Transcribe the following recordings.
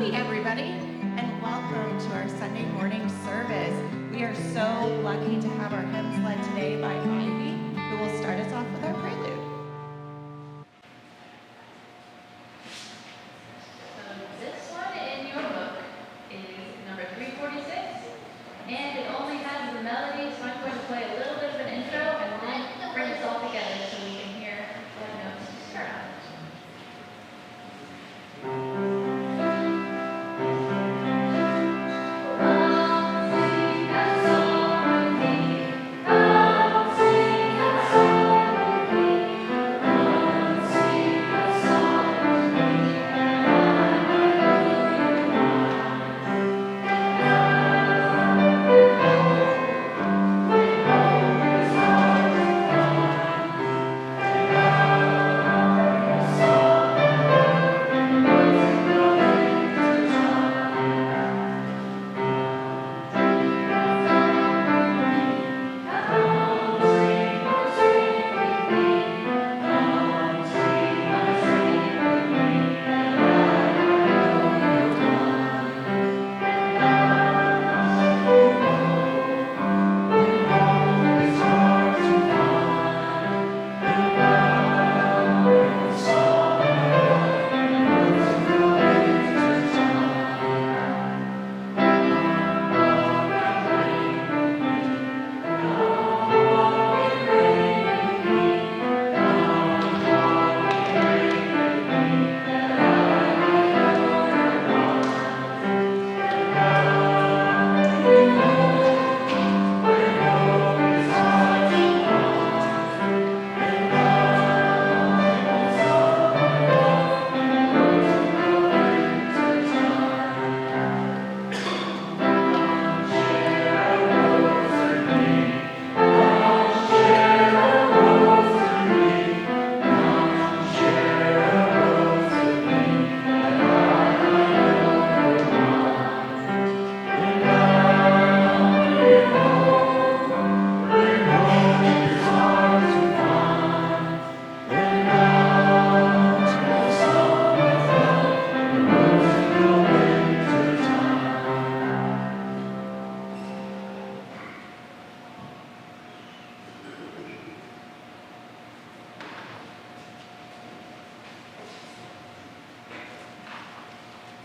Howdy, everybody, and welcome to our Sunday morning service. We are so lucky to have our hymns led today by Ivy, who will start us off with our prelude. So this one in your book is number 346, and it only has the melody, so I'm going to play a little bit of an intro and then bring us all together so we can hear what notes to start on.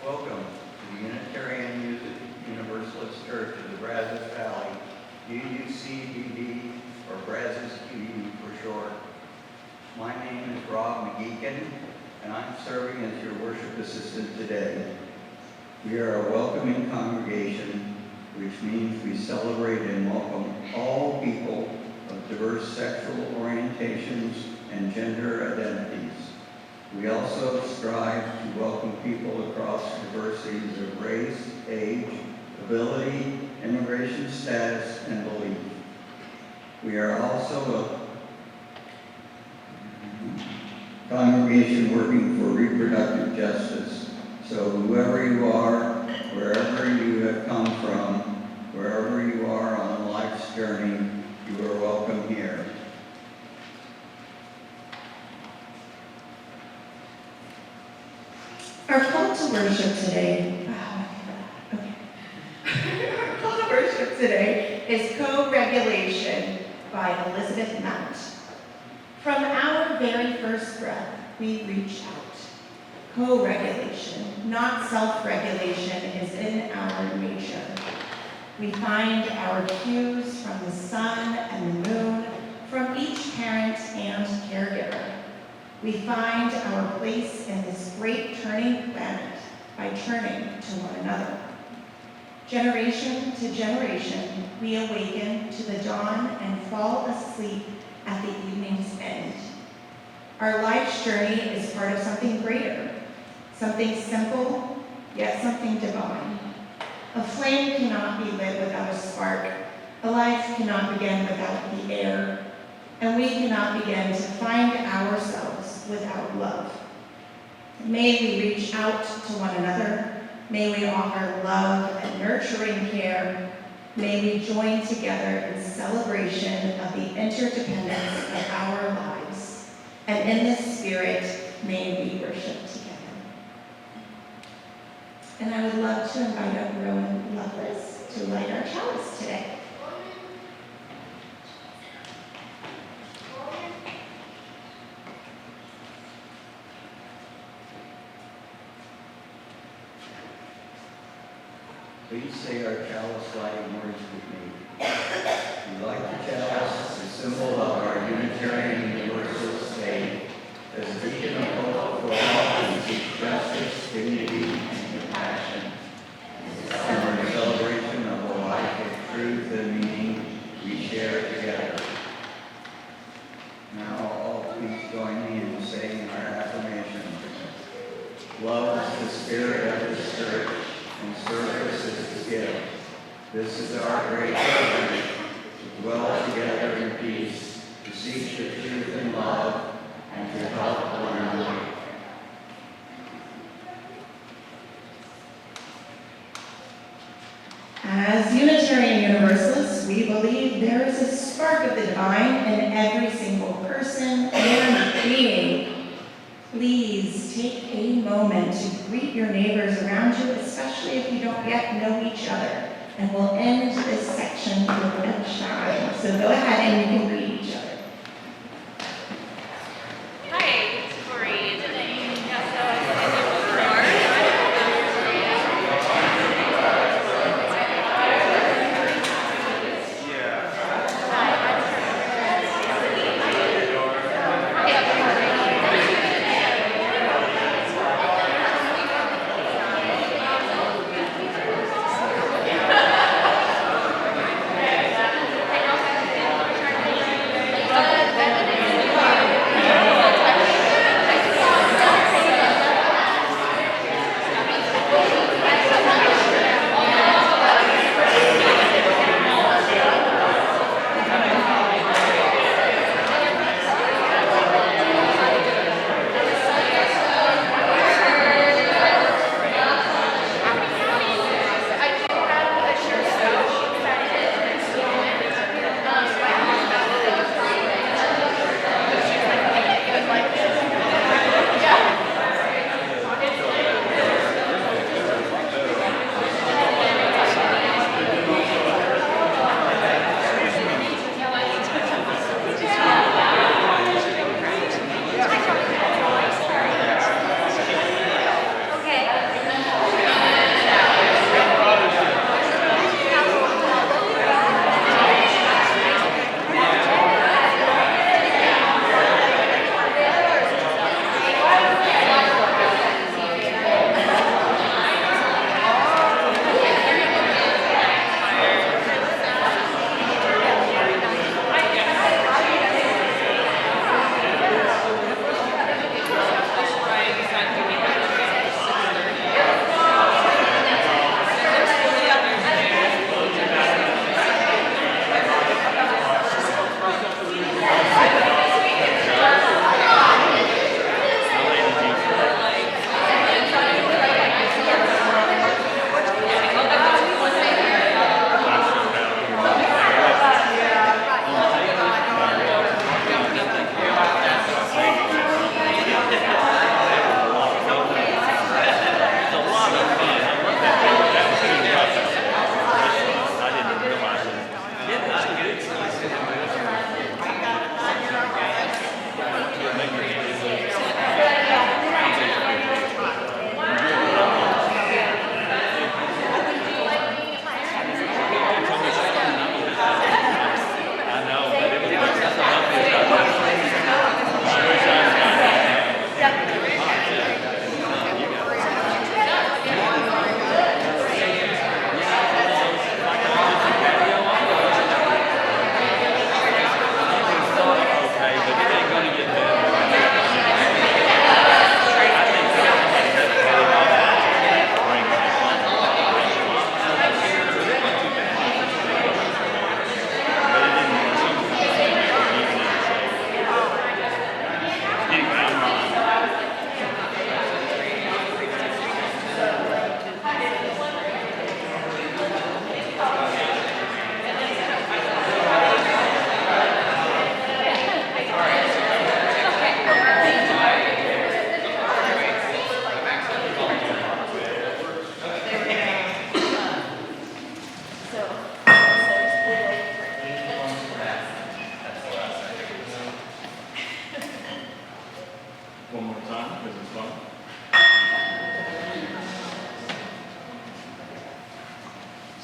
Welcome to the Unitarian Universalist Church of the Brazos Valley, UUCBV, or Brazos QU for short. My name is Rob McGeekin, and I'm serving as your worship assistant today. We are a welcoming congregation, which means we celebrate and welcome all people of diverse sexual orientations and gender identities. We also strive to welcome people across diversities of race, age, ability, immigration status, and belief. We are also a congregation working for reproductive justice. So whoever you are, wherever you have come from, wherever you are on life's journey, you are welcome here. Our call to worship today, Our call to worship today is Co-Regulation by Elizabeth Mount. From our very first breath, we reach out. Co-regulation, not self-regulation, is in our nature. We find our cues from the sun and the moon, from each parent and caregiver. We find our place in this great turning planet by turning to one another. Generation to generation, we awaken to the dawn and fall asleep at the evening's end. Our life's journey is part of something greater, something simple, yet something divine. A flame cannot be lit without a spark. A life cannot begin without the air. And we cannot begin to find ourselves without love. May we reach out to one another. May we offer love and nurturing care. May we join together in celebration of the interdependence of our lives. And in this spirit, may we worship together. And I would love to invite up Rowan Lovelace to light our chalice today. Please say our chalice lighting words with me. We light the chalice, the symbol of our Unitarian Universalist faith, as a beacon of hope for all who seek justice, dignity, and compassion. And our celebration of the life of truth and meaning we share together. Now all please join me in saying our affirmation. Love is the spirit of this church, and service is the gift. This is our great privilege to dwell together in peace, to seek the truth and love, and to help one another. As Unitarian Universalists, we believe there is a spark of the divine in every single person and being. Please take a moment to greet your neighbors around you, especially if you don't yet know each other. And we'll end this section with a chime. So go ahead and you can greet each other. Hi, it's Corey. Yeah, so I said you before.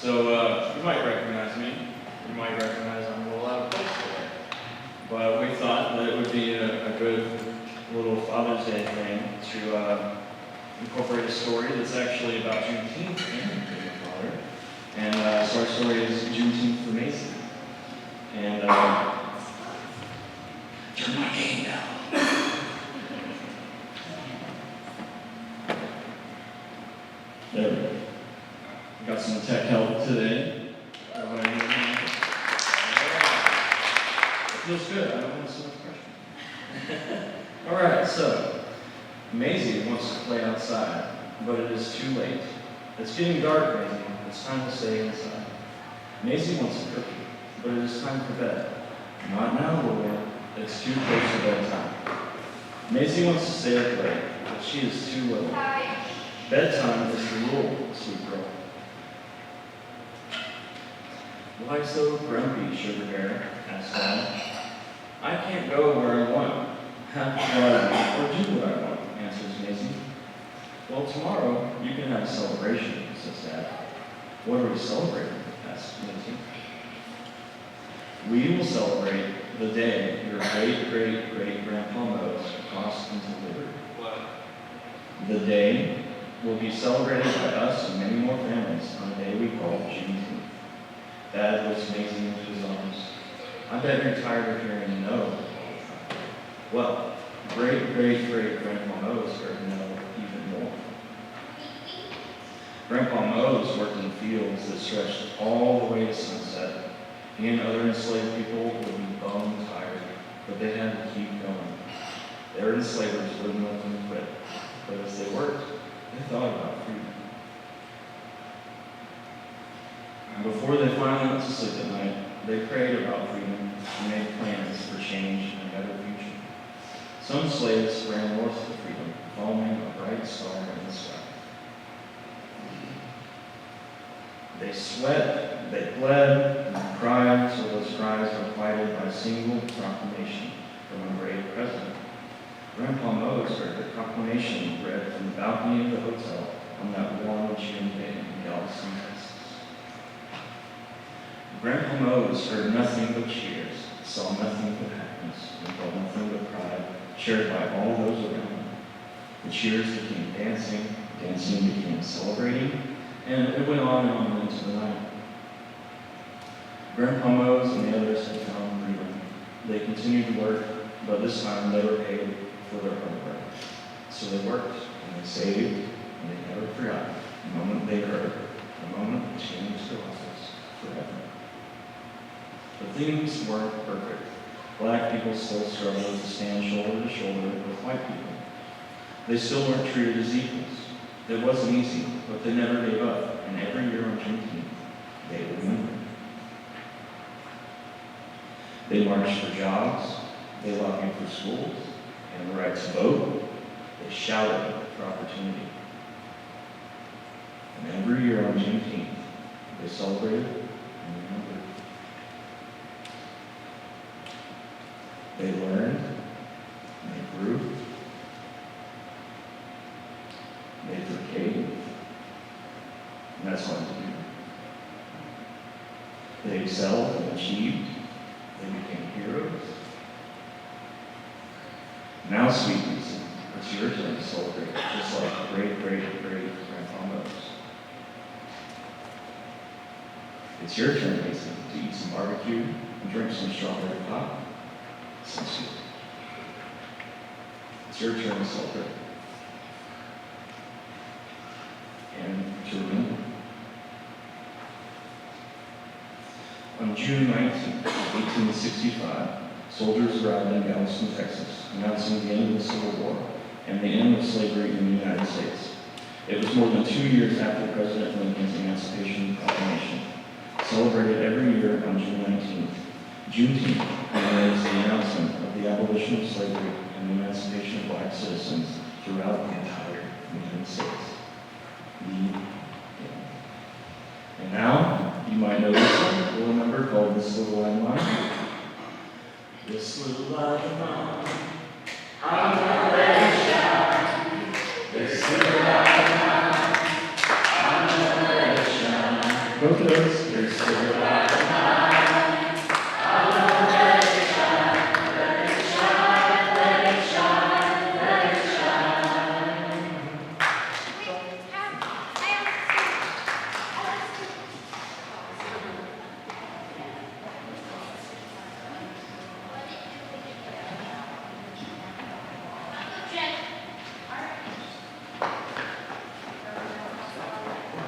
So you might recognize me. You might recognize I'm a little out of place today. But we thought that it would be a good little Father's Day thing to incorporate a story that's actually about Juneteenth and being a father. And so our story is Juneteenth for Macy. And turn my game down. There we go. Got some tech help today. Everybody give me a hand? It feels good. I don't want so much pressure. All right, so Maisie wants to play outside, but it is too late. It's getting dark, Maisie. It's time to stay inside. Maisie wants a cookie, but it is time for bed. Not now, Lord. It's too close to bedtime. Maisie wants to stay up late, but she is too little. Bedtime is the rule, sweet girl. Why so grumpy, Sugar Bear? Asked Dad. I can't go where I want, have what I want, or do what I want, answers Maisie. Well, tomorrow you can have a celebration, says Dad. What are we celebrating? Asks Maisie. We will celebrate the day your great-great-great-grandpa Mose crossed into liberty. What? The day will be celebrated by us and many more families on a day we call Juneteenth. Dad lifts Maisie into his arms. I bet you're tired of hearing no all the time. Well, great-great-great-grandpa Mose heard no even more. Grandpa Mose worked in fields that stretched all the way to sunset. He and other enslaved people would be bone tired, but they had to keep going. Their enslavers wouldn't let them quit, but as they worked, they thought about freedom. And before they finally went to sleep at night, they prayed about freedom and made plans for change and a better future. Some slaves ran north to freedom, following a bright star in the sky. They sweat, they bled, and cried, so those cries were quieted by a single proclamation from a brave president. Grandpa Mose heard the proclamation read from the balcony of the hotel on that warm June day in Galveston, Texas. Grandpa Mose heard nothing but cheers, saw nothing but happiness, and felt nothing but pride, shared by all those around him. The cheers became dancing, dancing became celebrating, and it went on into the night. Grandpa Mose and the others had found freedom. They continued to work, but this time they were paid for their hard work. So they worked, and they saved, and they never forgot the moment they heard, the moment that changed their lives forever. But things weren't perfect. Black people still struggled to stand shoulder to shoulder with white people. They still weren't treated as equals. It wasn't easy, but they never gave up, and every year on Juneteenth, they remembered. They marched for jobs, they lobbied for schools, and the right to vote. They shouted for opportunity. And every year on Juneteenth, they celebrated and remembered. They learned, they grew, they forgave, and that's hard to do. They excelled and achieved, they became heroes. Now, sweet Lisa, it's your turn to celebrate, just like great-great-great-grandpa Mose. It's your turn, Lisa, to eat some barbecue and drink some strawberry pop. Some soup. It's your turn to celebrate. And to remember. On June 19, 1865, soldiers arrived in Galveston, Texas, announcing the end of the Civil War and the end of slavery in the United States. It was more than 2 years after President Lincoln's Emancipation Proclamation, celebrated every year on June 19th. Juneteenth commemorates the announcement of the abolition of slavery and the emancipation of black citizens throughout the entire United States. And now, you might know this little number called This Little Light of Mine. This little light of mine, I'm gonna let it shine. This little light of mine, I'm gonna let it shine. Both of those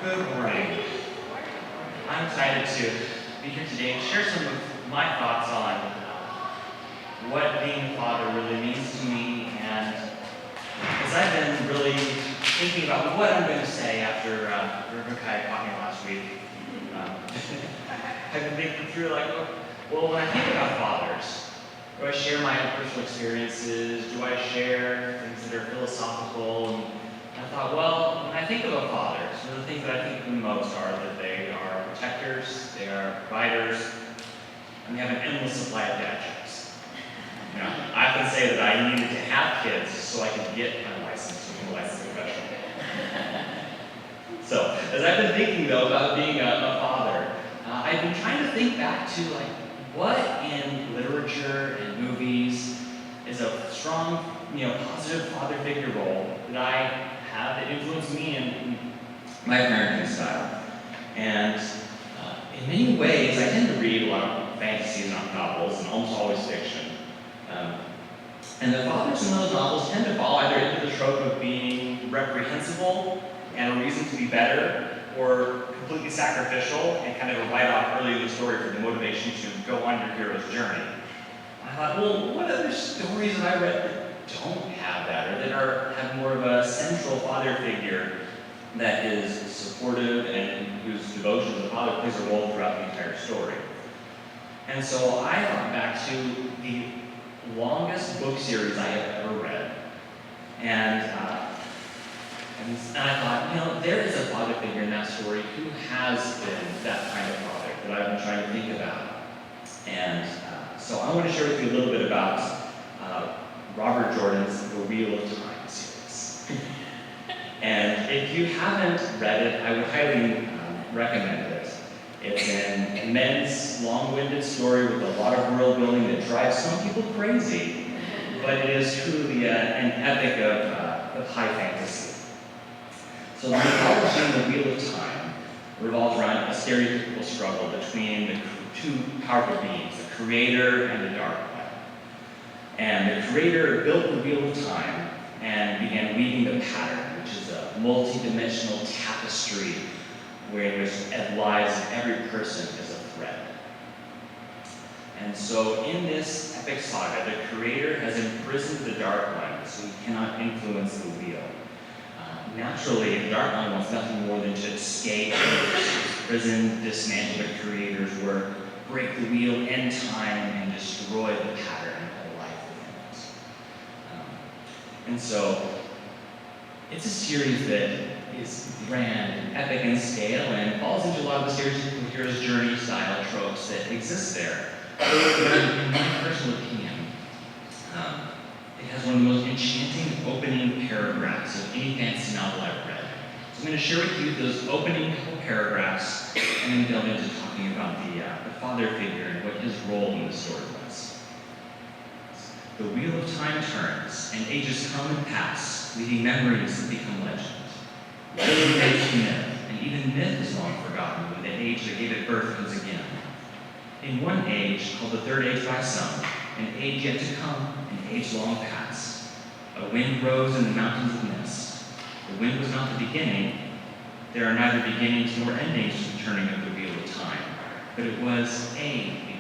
Good morning. I'm excited to be here today and share some of my thoughts on what being a father really means to me, and as I've been really thinking about what I'm going to say after Reverend Kai taught me last week, I've been thinking through well, when I think about fathers, do I share my own personal experiences? Do I share things that are philosophical? And I thought, well, when I think about fathers, one of the things that I think of the most are that they are protectors, they are providers, and they have an endless supply of dad jokes. You know, I often say that I needed to have kids so I could get my license to be a licensed professional. So, as I've been thinking though about being a father, I've been trying to think back to what in literature and movies is a strong, positive father figure role that I have that influenced me in my parenting style. And in many ways, I tend to read a lot of fantasies and novels, and almost always fiction. And the fathers in those novels tend to fall either into the trope of being reprehensible and a reason to be better, or completely sacrificial and kind of a write-off early in the story for the motivation to go on your hero's journey. I thought, well, what other stories have I read that don't have that, or that have more of a central father figure that is supportive and whose devotion to the father plays a role throughout the entire story? And so I thought back to the longest book series I have ever read. And I thought, there is a father figure in that story who has been that kind of father that I've been trying to think about. And so I want to share with you a little bit about Robert Jordan's The Wheel of Time series. And if you haven't read it, I would highly recommend it. It's an immense, long-winded story with a lot of world building that drives some people crazy, but it is truly an epic of high fantasy. So the mythology in The Wheel of Time revolves around a stereotypical struggle between the two powerful beings, the creator and the dark one. And the creator built the Wheel of Time and began weaving the pattern, which is a multi-dimensional tapestry where the lives of every person is a thread. And so in this epic saga, the creator has imprisoned the dark one so he cannot influence the wheel. Naturally, the Dark One wants nothing more than to escape, prison, dismantle the creator's work, break the wheel, end time, and destroy the pattern of life within it. And so, it's a series that is grand and epic in scale and falls into a lot of the stereotypical hero's journey style tropes that exist there. But in my personal opinion, it has one of the most enchanting opening paragraphs of any fantasy novel I've read. So I'm going to share with you those opening couple paragraphs and then delve into talking about the father figure and what his role in the story was. The wheel of time turns, and ages come and pass, leaving memories that become legend. Legend fades to myth, and even myth is long forgotten when the age that gave it birth comes again. In one age, called the third age by some, an age yet to come, an age long past, a wind rose in the mountains of mist. The wind was not the beginning. There are neither beginnings nor endings to the turning of the wheel of time, but it was a beginning.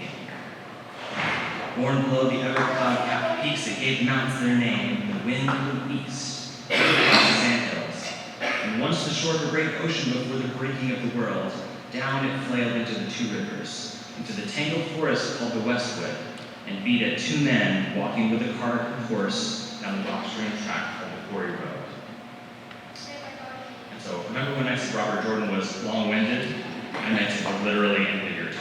Born below the ever-cloud-capped peaks that gave mountains their name, the wind blew east, across the sandhills. And once the shore of a great ocean before the breaking of the world, down it flailed into the two rivers, into the tangled forest called the Westwood, and beat at two men walking with a cart and horse down the rock-strewn track of the quarry road. And so, remember when I said Robert Jordan was long-winded? I meant it literally and figuratively.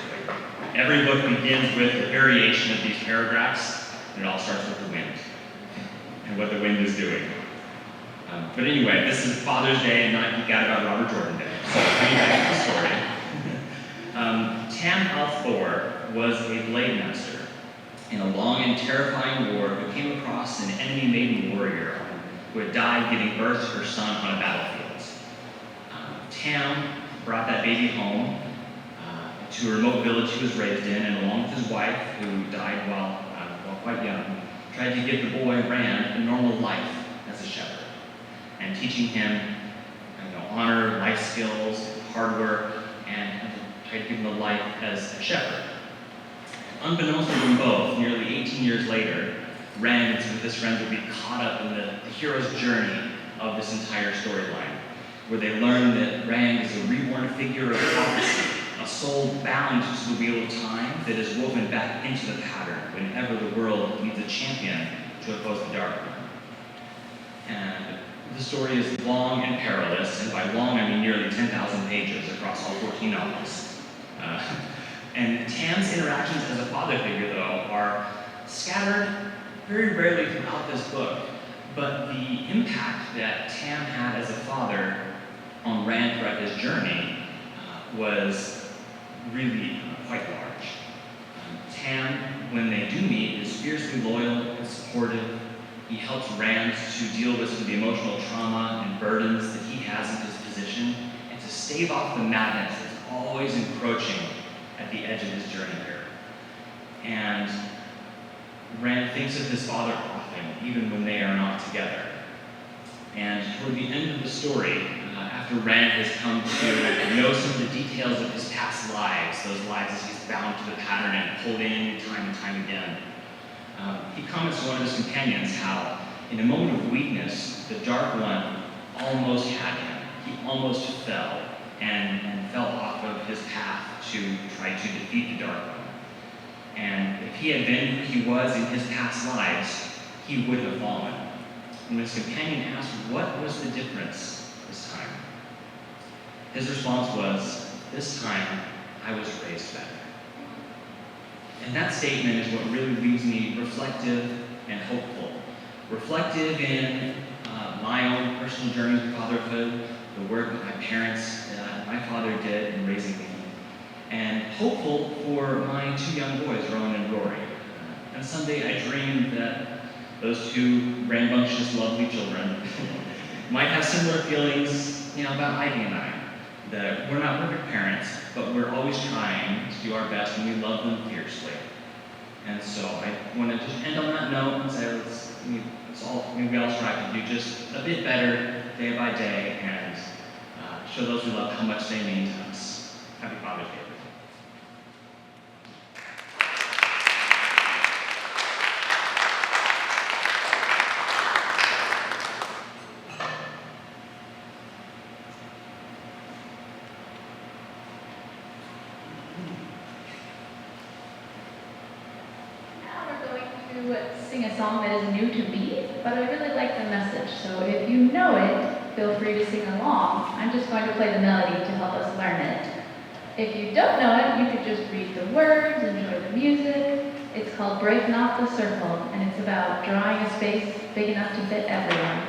Every book begins with a variation of these paragraphs, and it all starts with the wind and what the wind is doing. But anyway, this is Father's Day and not Geek Out About Robert Jordan Day. So, coming back to the story. Tam Althor was a blade master in a long and terrifying war who came across an enemy maiden warrior who had died giving birth to her son on a battlefield. Tam brought that baby home to a remote village he was raised in, and along with his wife, who died while quite young, tried to give the boy Rand a normal life as a shepherd, and teaching him honor, life skills, hard work and tried to give him a life as a shepherd. Unbeknownst to them both, nearly 18 years later, Rand and some of his friends would be caught up in the hero's journey of this entire storyline, where they learn that Rand is a reborn figure of prophecy, a soul bound to the wheel of time that is woven back into the pattern whenever the world needs a champion to oppose the dark one. And the story is long and perilous, and by long I mean nearly 10,000 pages across all 14 novels. And Tam's interactions as a father figure, though, are scattered very rarely throughout this book, but the impact that Tam had as a father on Rand throughout his journey was really quite large. Tam, when they do meet, is fiercely loyal and supportive. He helps Rand to deal with some of the emotional trauma and burdens that he has in his position, and to stave off the madness that's always encroaching at the edge of his journey here. And Rand thinks of his father often, even when they are not together. And toward the end of the story, after Rand has come to know some of the details of his past lives, those lives as he's bound to the pattern and pulled in time and time again, he comments to one of his companions how, in a moment of weakness, the Dark One almost had him. He almost fell and fell off of his path to try to defeat the Dark One. And if he had been who he was in his past lives, he would have fallen. And his companion asked, what was the difference this time? His response was, this time I was raised better. And that statement is what really leaves me reflective and hopeful. Reflective in my own personal journey to fatherhood, the work that my parents, my father did in raising me, and hopeful for my two young boys, Rowan and Rory. And someday I dream that those two rambunctious, lovely children might have similar feelings, about Ivy and I. That we're not perfect parents, but we're always trying to do our best, and we love them fiercely. And so I want to just end on that note and say, maybe we all strive to do just a bit better day by day, and show those we love how much they mean to us. Happy Father's Day. Sing a song that is new to me, but I really like the message. So if you know it, feel free to sing along. I'm just going to play the melody to help us learn it. If you don't know it, you could just read the words, enjoy the music. It's called Break Not the Circle, and it's about drawing a space big enough to fit everyone.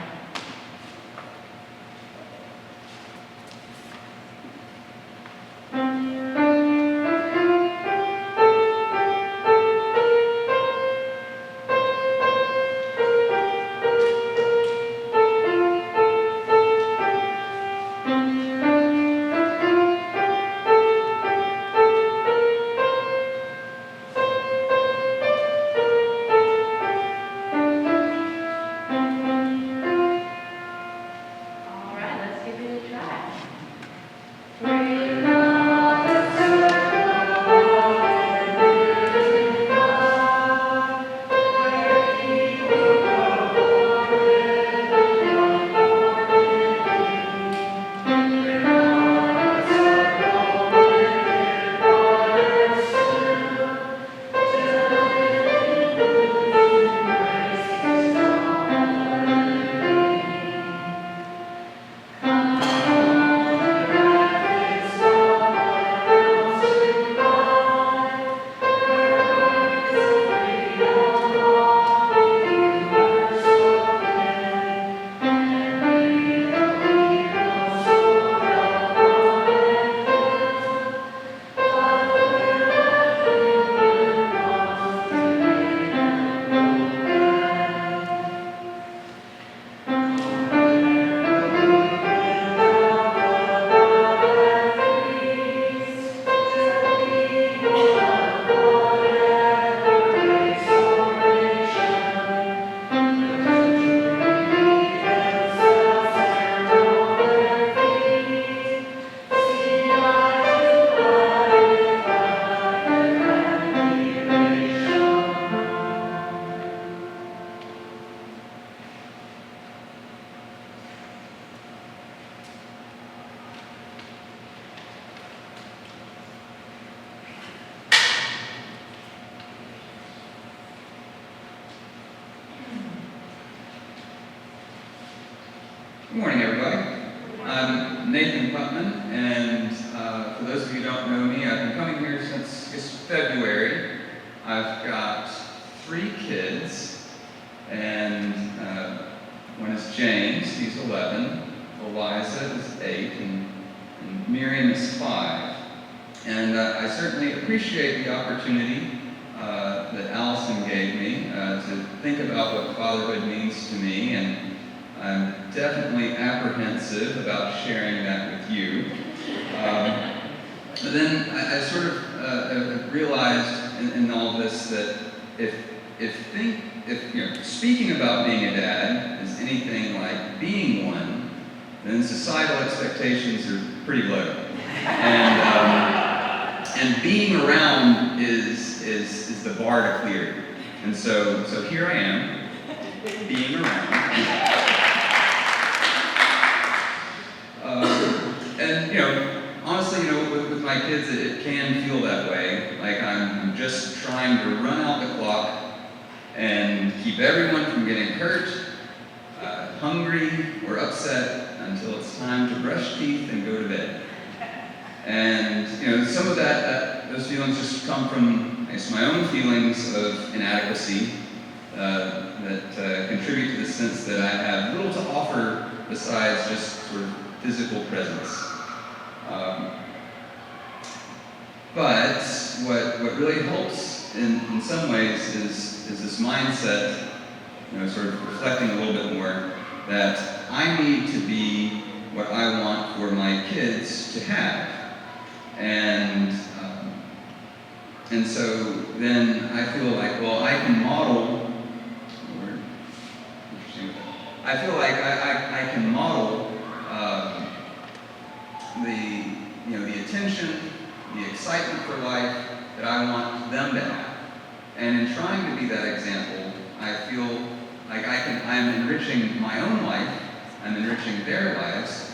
Good morning, everybody. I'm Nathan Putman, and for those of you who don't know me, I've been coming here since February. I've got 3 kids, and one is James, he's 11, Eliza is 8, and Miriam is 5. And I certainly appreciate the opportunity that Allison gave me to think about what fatherhood means to me, and I'm definitely apprehensive about sharing that with you. But then I sort of realized in all this that if speaking about being a dad is anything like being one, then societal expectations are pretty low, and being around is the bar to clear. And so here I am, being around. And honestly, with my kids, it can feel that way. Like I'm just trying to run out the clock and keep everyone from getting hurt, hungry, or upset until it's time to brush teeth and go to bed. And some of those feelings just come from, I guess, my own feelings of inadequacy that contribute to the sense that I have little to offer besides just sort of physical presence. But what really helps in some ways is this mindset, sort of reflecting a little bit more, that I need to be what I want for my kids to have. And so then I feel like, well, I can model, I feel like I can model the attention, the excitement for life that I want them to have. And in trying to be that example, I feel like I'm enriching my own life, I'm enriching their lives,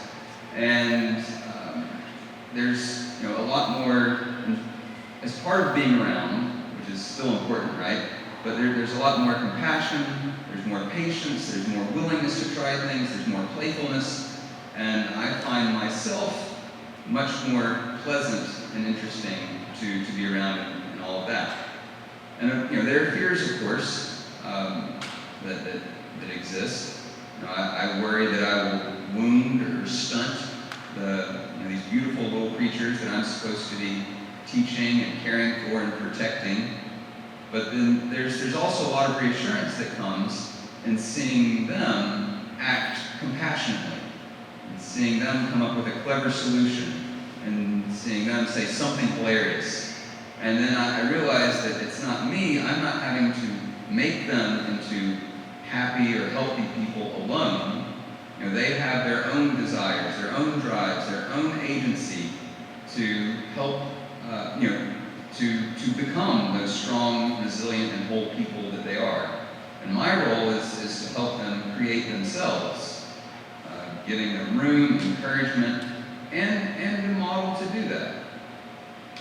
and there's a lot more, as part of being around, which is still important, right? But there's a lot more compassion, there's more patience, there's more willingness to try things, there's more playfulness, and I find myself much more pleasant and interesting to be around and all of that. And there are fears, of course, that exist. I worry that I will wound or stunt these beautiful little creatures that I'm supposed to be teaching and caring for and protecting. But then there's also a lot of reassurance that comes in seeing them act compassionately, and seeing them come up with a clever solution, and seeing them say something hilarious. And then I realize that it's not me. I'm not having to make them into happy or healthy people alone. They have their own desires, their own drives, their own agency to help, to become those strong, resilient, and whole people that they are. And my role is to help them create themselves, giving them room, encouragement, and a model to do that.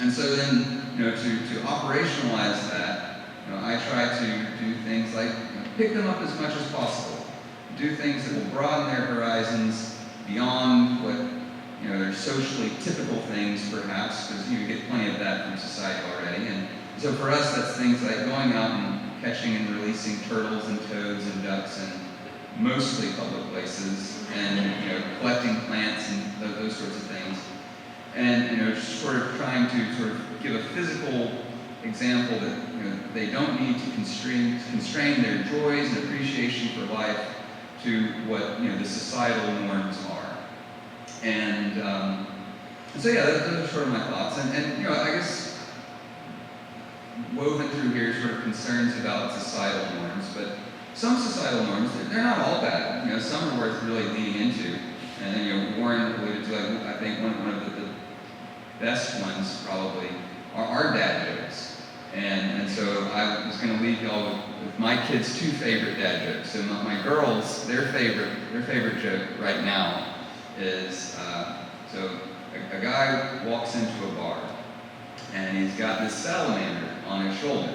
And so then, to operationalize that, I try to do things like pick them up as much as possible, do things that will broaden their horizons beyond what they're socially typical things, perhaps, because you get plenty of that from society already. And so for us, that's things like going out and catching and releasing turtles and toads and ducks in mostly public places, and collecting plants and those sorts of things. And just sort of trying to sort of give a physical example that they don't need to constrain their joys and appreciation for life to what the societal norms are. And so yeah, those are sort of my thoughts. And I guess woven through here sort of concerns about societal norms, but some societal norms, they're not all bad. Some are worth really leaning into. And Warren alluded to, I think one of the best ones probably are our dad jokes. And so I was going to leave y'all with my kids' 2 favorite dad jokes. So my girls, their favorite joke right now is, so a guy walks into a bar, and he's got this salamander on his shoulder.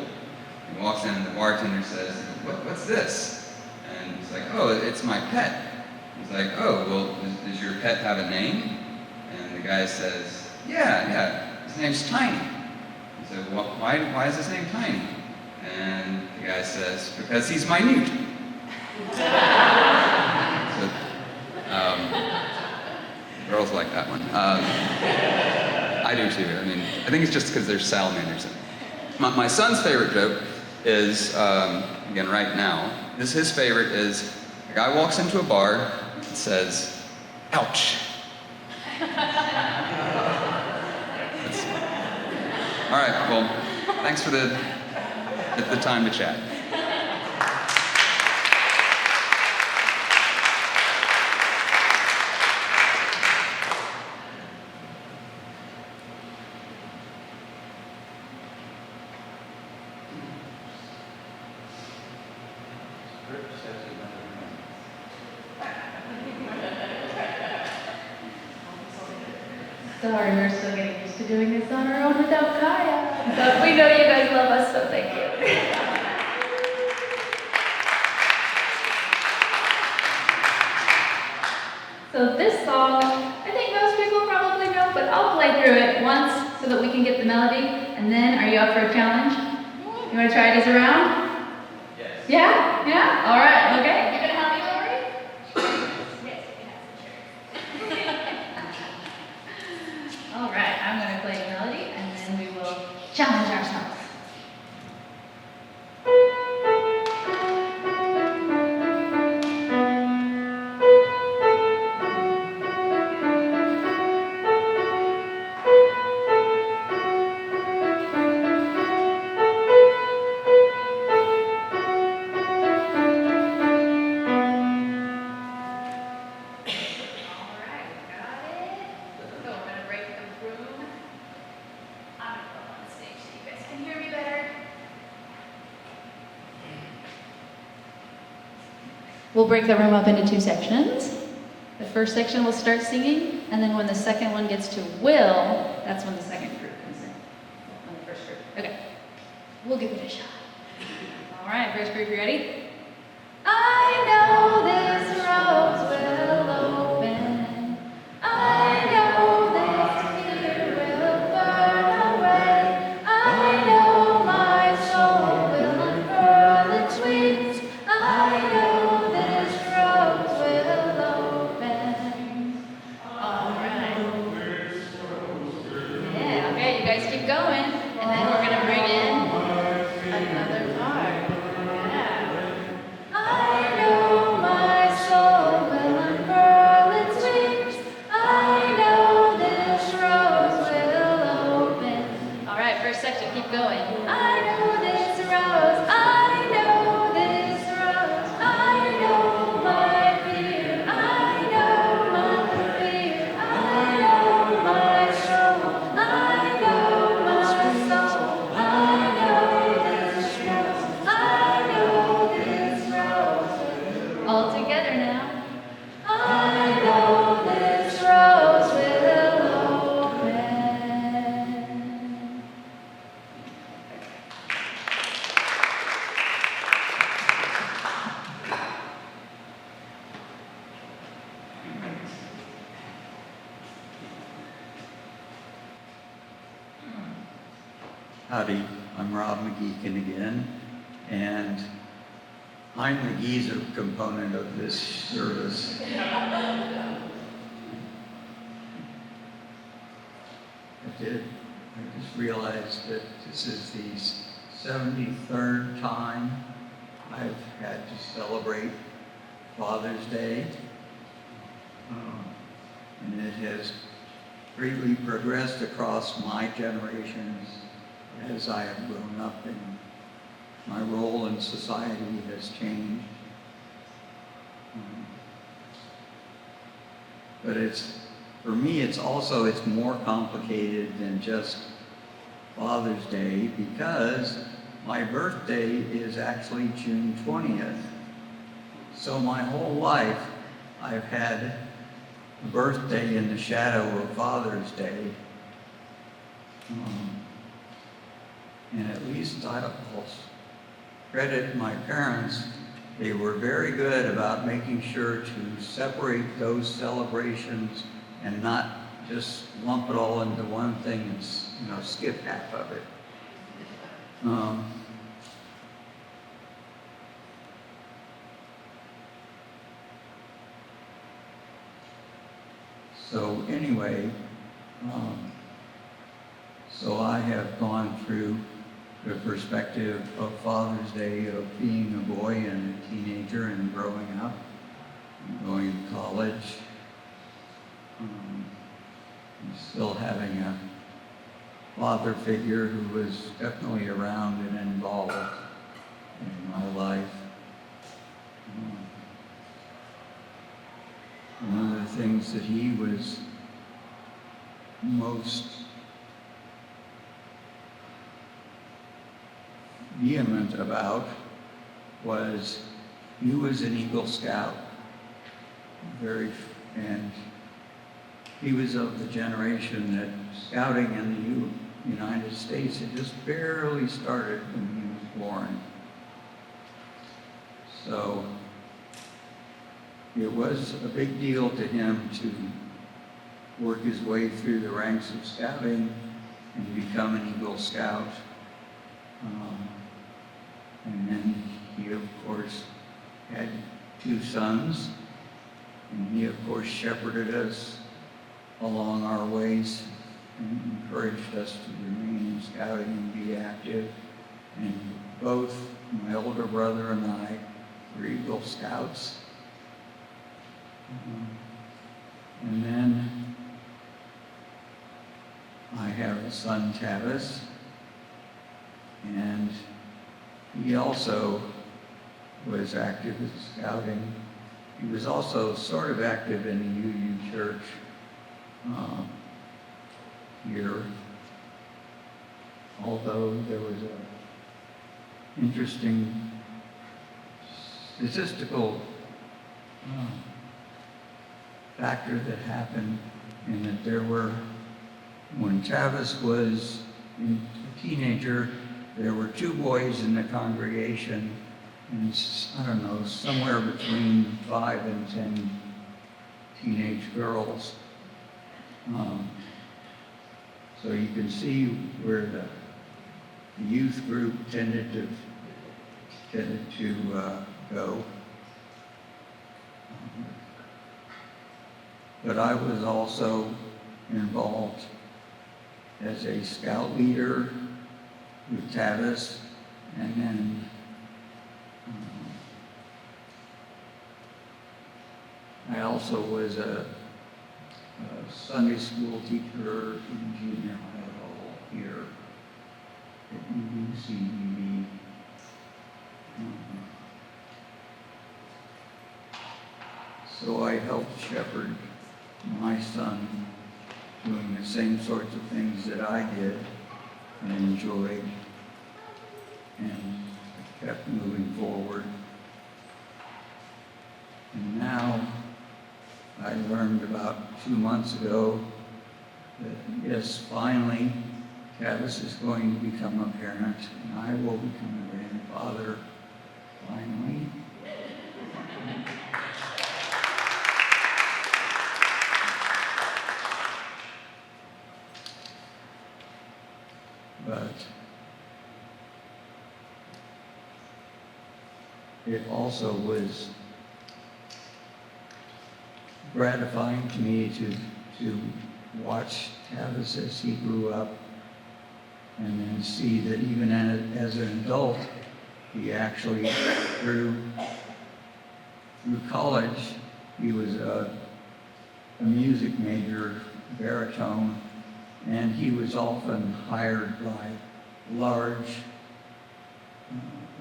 He walks in, and the bartender says, what's this? And he's like, oh, it's my pet. He's like, oh, well, does your pet have a name? And the guy says, yeah, his name's Tiny. He said, well, why is his name Tiny? And the guy says, because he's minute. So, girls like that one. I do too. I mean, I think it's just because there's salamanders in it. My son's favorite joke is, again, right now, his favorite is, a guy walks into a bar and says, ouch. All right, well, thanks for the time to chat. Sorry, we're still getting used to doing this on our own without Kaya. But we know you guys love us, so thank you. So this song, I think most people probably know, but I'll play through it once so that we can get the melody. And then, are you up for a challenge? You want to try these around? Yes. Yeah? Yeah? All right, okay. You gonna help me, Lori? Yes, you can have some chairs. All right, I'm going to play the melody, and then we will challenge ourselves. All right, got it. So we're going to break the room. I'm going to go on stage so you guys can hear me better. We'll break the room up into two sections. The first section will start singing, and then when the second one gets to will, that's when the second group comes in. When the first group. Okay. We'll give it a shot. All right, first group, you ready? I know this rose will open. I know this fear will burn away. I know my soul will unfurl its wings. I know this rose will open. All right. Yeah, okay, you guys keep going. And then we're going to bring in another part. Yeah. I know my soul will unfurl its wings. I know this rose will open. All right, first section, keep going. I know this rose. I know this rose. I know my fear. I know my fear. I know my soul. I know my soul. I know this rose. I know this rose. All together now. I know this rose will open. Howdy, I'm Rob McGeekin again, and I'm the geezer component of this service. I just realized that this is the 73rd time I've had to celebrate Father's Day. And it has greatly progressed across my generations as I have grown up and my role in society has changed. But for me, it's more complicated than just Father's Day because my birthday is actually June 20th. So my whole life, I've had a birthday in the shadow of Father's Day. And at least I'll credit my parents they were very good about making sure to separate those celebrations and not just lump it all into one thing and, skip half of it. So anyway, so I have gone through the perspective of Father's Day of being a boy and a teenager and growing up, and going to college, and still having a father figure who was definitely around and involved in my life. One of the things that he was most vehement about was he was an Eagle Scout, and he was of the generation that scouting in the United States had just barely started when he was born. So it was a big deal to him to work his way through the ranks of scouting and become an Eagle Scout. And then he, of course, had 2 sons, and he, of course, shepherded us along our ways and encouraged us to remain in scouting and be active. And both my older brother and I were Eagle Scouts. And then I have a son, Tavis, and he also was active in scouting. He was also sort of active in the UU church here, although there was an interesting statistical factor that happened in that there were, when Tavis was a teenager, there were 2 boys in the congregation, and I don't know, somewhere between 5 and 10 teenage girls. So you can see where the youth group tended to go. But I was also involved as a scout leader with Tavis, and then I also was a Sunday school teacher in junior high here at UUCBV. So I helped shepherd my son doing the same sorts of things that I did and enjoyed, and kept moving forward. And now I learned about 2 months ago that yes, finally, Tavis is going to become a parent, and I will become a grandfather, finally. But it also was gratifying to me to watch Tavis as he grew up, and then see that even as an adult, he actually, through college, he was a music major, baritone, and he was often hired by large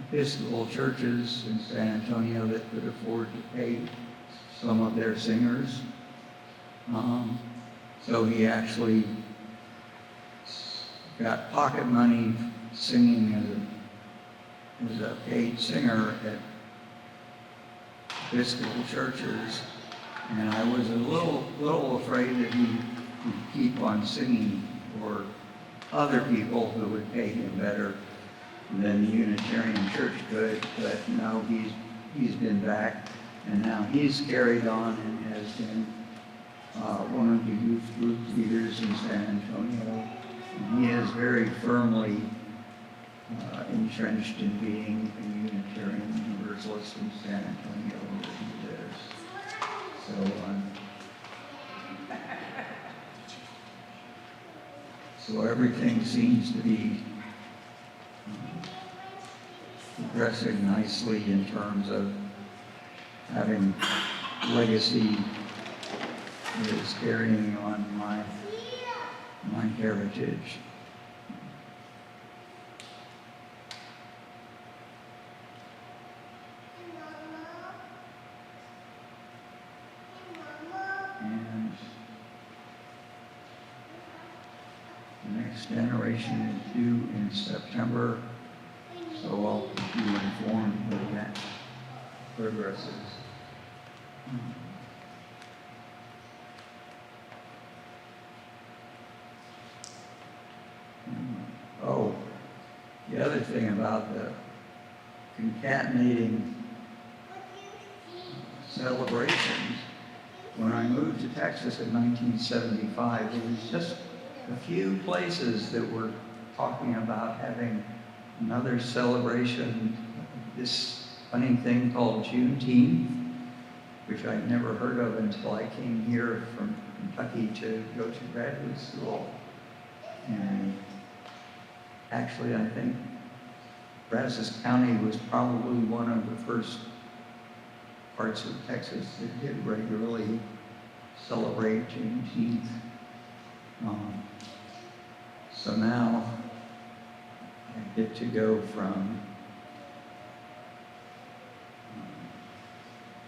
Episcopal churches in San Antonio that could afford to pay some of their singers. So he actually got pocket money singing as a paid singer at Episcopal churches, and I was a little afraid that he would keep on singing for other people who would pay him better than the Unitarian Church could, but no, he's been back, and now he's carried on and has been one of the youth group leaders in San Antonio. And he is very firmly entrenched in being a Unitarian Universalist in San Antonio where he lives. So everything seems to be progressing nicely in terms of having legacy that is carrying on my heritage. And the next generation is due in September, so I'll keep you informed when that progresses. Oh, the other thing about the concatenating celebrations, when I moved to Texas in 1975, there was just a few places that were talking about having another celebration, this funny thing called Juneteenth, which I'd never heard of until I came here from Kentucky to go to graduate school. And actually, I think Brazos County was probably one of the first parts of Texas that did regularly celebrate Juneteenth. So now I get to go from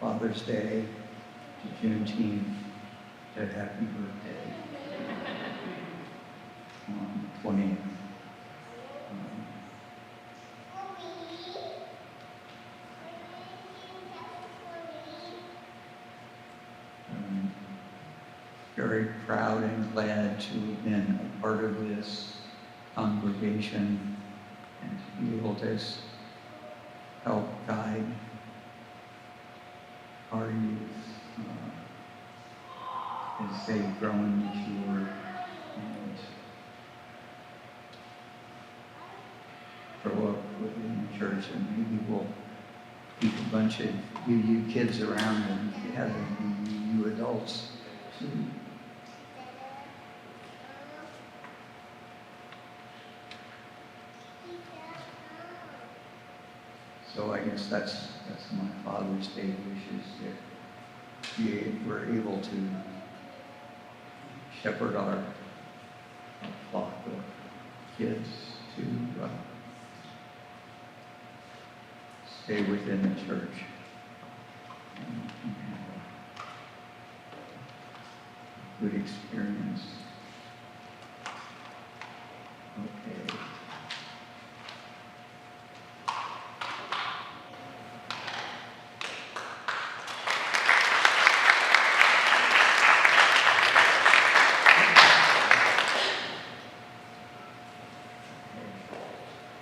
Father's Day to Juneteenth to Happy Birthday on the 20th. I'm very proud and glad to have been a part of this congregation and to be able to help guide our youth as they grow and mature and grow up within the church, and maybe we'll keep a bunch of UU kids around and have them be UU adults too. So I guess that's my Father's Day wishes, that we're able to shepherd our flock of kids to stay within the church and have a good experience. Okay.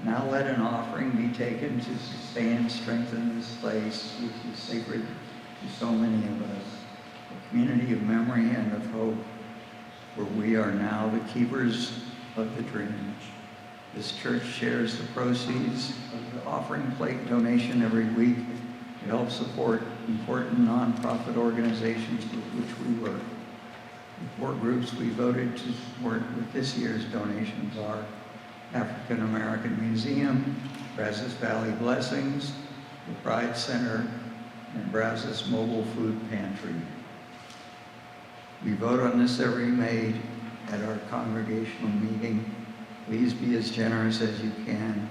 Now let an offering be taken to sustain and strengthen this place, which is sacred to so many of us, a community of memory and of hope, where we are now the keepers of the dream. This church shares the proceeds of the offering plate donation every week to help support important nonprofit organizations with which we work. The 4 groups we voted to support with this year's donations are African American Museum, Brazos Valley Blessings, the Pride Center, and Brazos Mobile Food Pantry. We vote on this every May at our congregational meeting. Please be as generous as you can.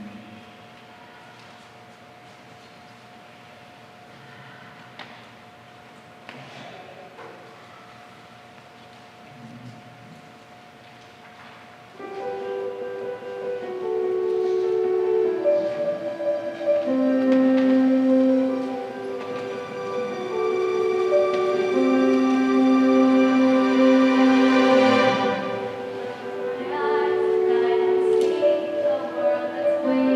My eyes guide and see the world that's waiting.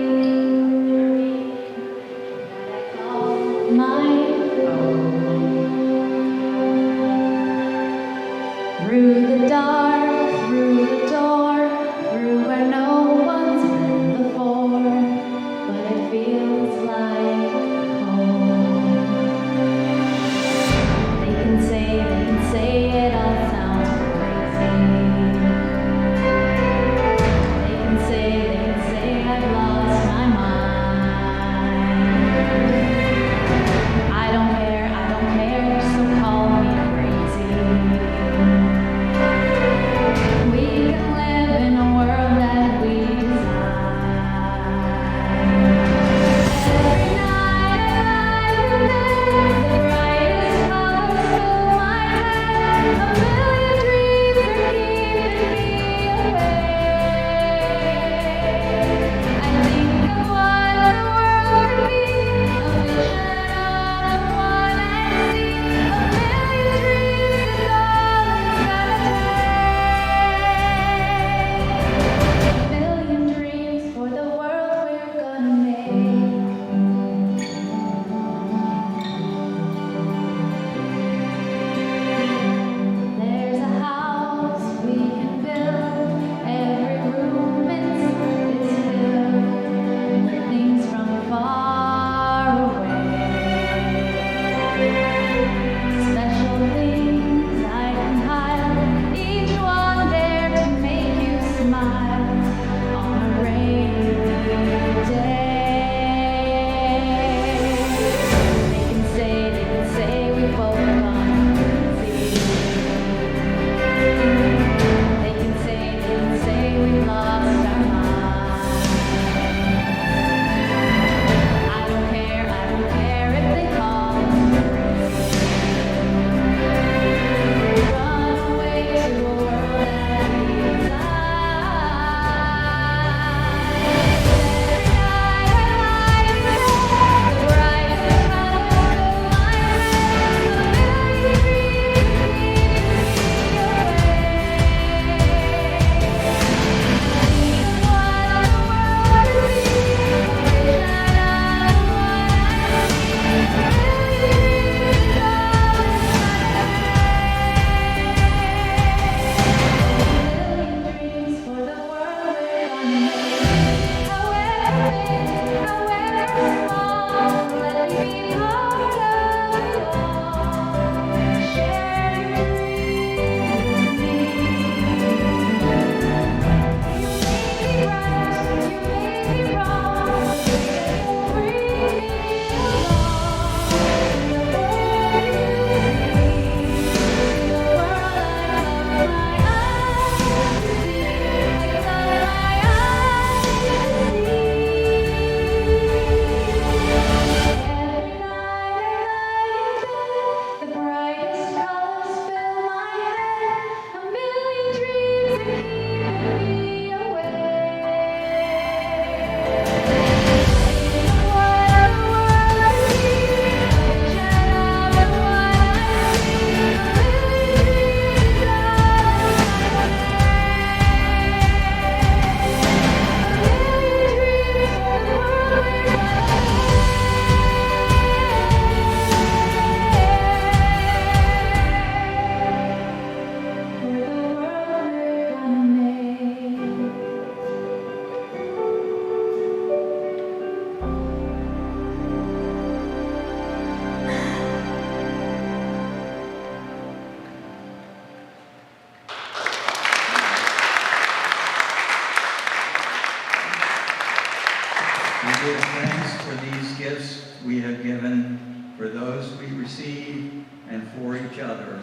receive and for each other.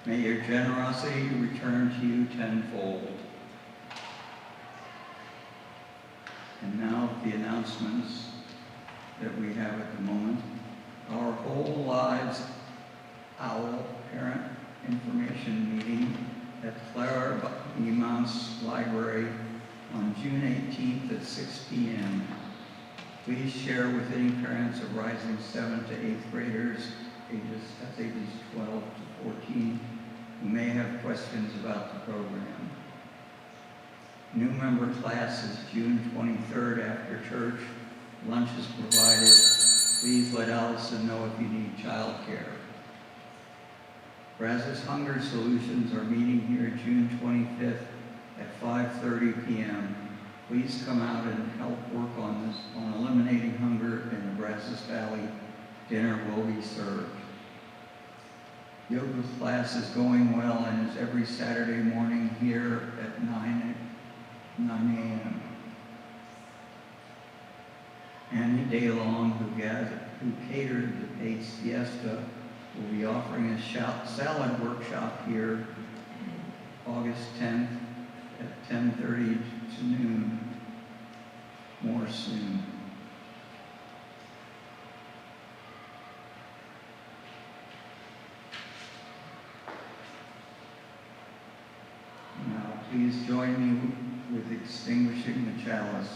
May your generosity return to you tenfold. And now the announcements that we have at the moment. Our Whole Lives OWL Parent Information Meeting at Clara Imams Library on June 18th at 6 p.m. Please share with any parents of rising 7th to 8th graders, ages 12 to 14, who may have questions about the program. New member class is June 23rd after church. Lunch is provided. Please let Allison know if you need childcare. Brazos Hunger Solutions are meeting here June 25th at 5:30 p.m. Please come out and help work on eliminating hunger in the Brazos Valley. Dinner will be served. Yoga class is going well and is every Saturday morning here at 9 a.m. Annie DeLong, who catered the Pace Fiesta, will be offering a salad workshop here August 10th at 10:30 to noon. More soon. Now, please join me with extinguishing the chalice.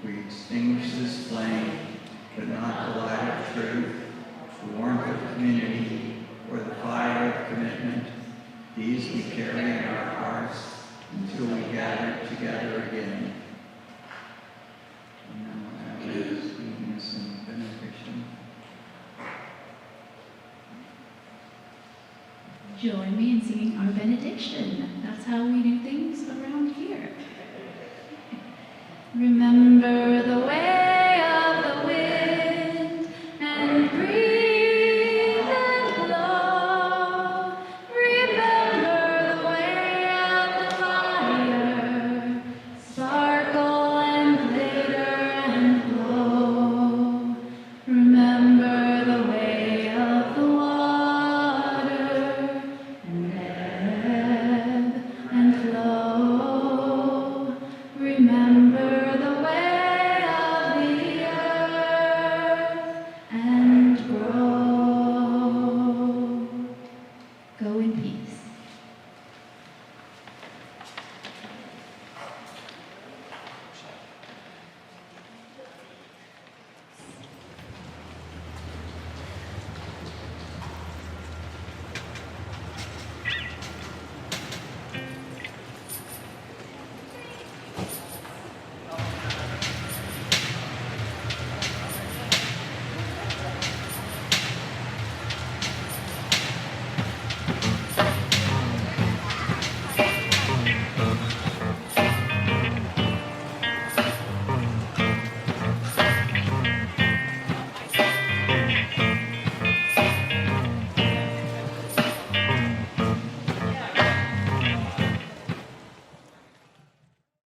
We extinguish this flame, but not the light of truth, the warmth of community, or the fire of commitment. These we carry in our hearts until we gather together again. And now I have sweetness and benediction. Join me in singing our benediction. That's how we do things around here. Remember